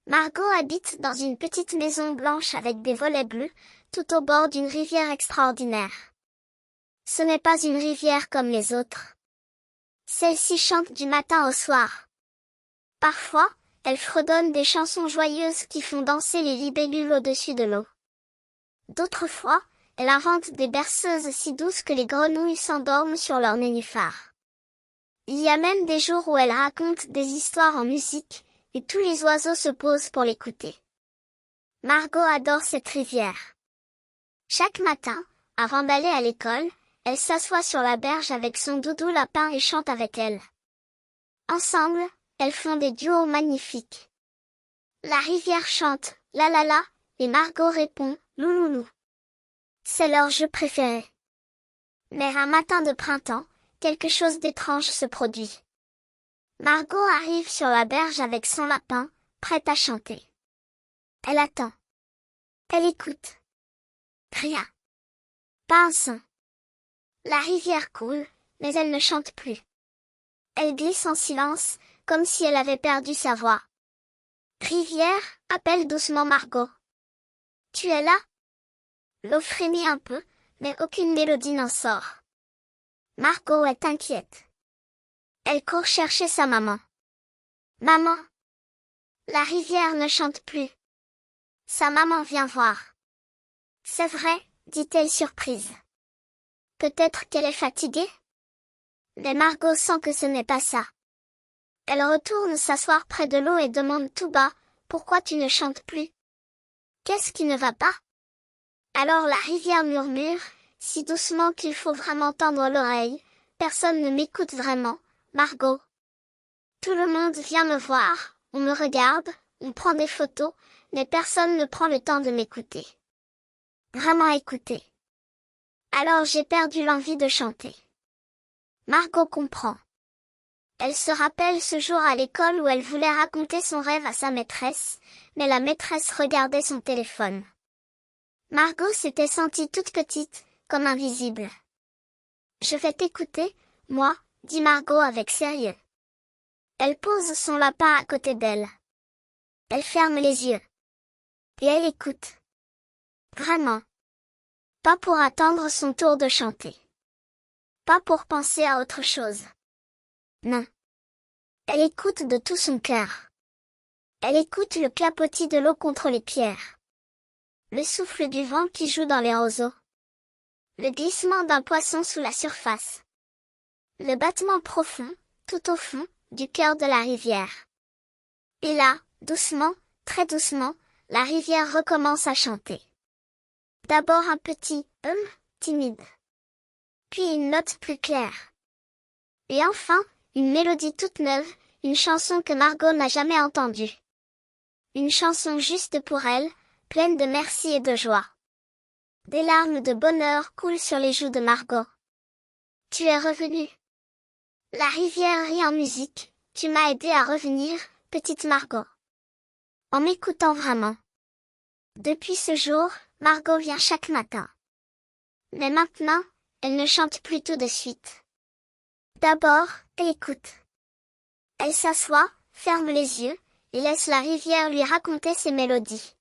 Margot habite dans une petite maison blanche avec des volets bleus, tout au bord d'une rivière extraordinaire. Ce n'est pas une rivière comme les autres. Celle-ci chante du matin au soir. Parfois, elle fredonne des chansons joyeuses qui font danser les libellules au-dessus de l'eau. D'autres fois, elle invente des berceuses si douces que les grenouilles s'endorment sur leurs nénuphars. Il y a même des jours où elle raconte des histoires en musique, et tous les oiseaux se posent pour l'écouter. Margot adore cette rivière. Chaque matin, avant d'aller à l'école, elle s'assoit sur la berge avec son doudou lapin et chante avec elle. Ensemble, elles font des duos magnifiques. La rivière chante, la la la, et Margot répond, louloulou. C'est leur jeu préféré. Mais un matin de printemps, quelque chose d'étrange se produit. Margot arrive sur la berge avec son lapin, prête à chanter. Elle attend. Elle écoute. Rien. Pas un son. La rivière coule, mais elle ne chante plus. Elle glisse en silence, comme si elle avait perdu sa voix. Rivière, appelle doucement Margot. Tu es là? L'eau frémit un peu, mais aucune mélodie n'en sort. Margot est inquiète. Elle court chercher sa maman. Maman! La rivière ne chante plus. Sa maman vient voir. C'est vrai, dit-elle surprise. Peut-être qu'elle est fatiguée? Mais Margot sent que ce n'est pas ça. Elle retourne s'asseoir près de l'eau et demande tout bas, pourquoi tu ne chantes plus? Qu'est-ce qui ne va pas? Alors la rivière murmure, si doucement qu'il faut vraiment tendre l'oreille, personne ne m'écoute vraiment, Margot. Tout le monde vient me voir, on me regarde, on prend des photos, mais personne ne prend le temps de m'écouter. Vraiment écouter. Alors j'ai perdu l'envie de chanter. Margot comprend. Elle se rappelle ce jour à l'école où elle voulait raconter son rêve à sa maîtresse, mais la maîtresse regardait son téléphone. Margot s'était sentie toute petite, comme invisible. Je vais t'écouter, moi, dit Margot avec sérieux. Elle pose son lapin à côté d'elle. Elle ferme les yeux. Et elle écoute. Vraiment. Pas pour attendre son tour de chanter. Pas pour penser à autre chose. Non. Elle écoute de tout son cœur. Elle écoute le clapotis de l'eau contre les pierres. Le souffle du vent qui joue dans les roseaux. Le glissement d'un poisson sous la surface. Le battement profond, tout au fond, du cœur de la rivière. Et là, doucement, très doucement, la rivière recommence à chanter. D'abord un petit timide. Puis une note plus claire. Et enfin, une mélodie toute neuve, une chanson que Margot n'a jamais entendue. Une chanson juste pour elle, pleine de merci et de joie. Des larmes de bonheur coulent sur les joues de Margot. Tu es revenue. La rivière rit en musique, tu m'as aidé à revenir, petite Margot. En m'écoutant vraiment. Depuis ce jour, Margot vient chaque matin. Mais maintenant, elle ne chante plus tout de suite. D'abord, elle écoute. Elle s'assoit, ferme les yeux, et laisse la rivière lui raconter ses mélodies.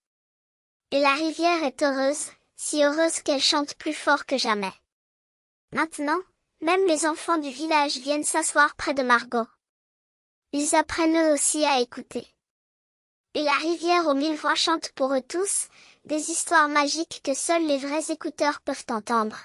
Et la rivière est heureuse, si heureuse qu'elle chante plus fort que jamais. Maintenant, même les enfants du village viennent s'asseoir près de Margot. Ils apprennent eux aussi à écouter. Et la rivière aux mille voix chante pour eux tous, des histoires magiques que seuls les vrais écouteurs peuvent entendre.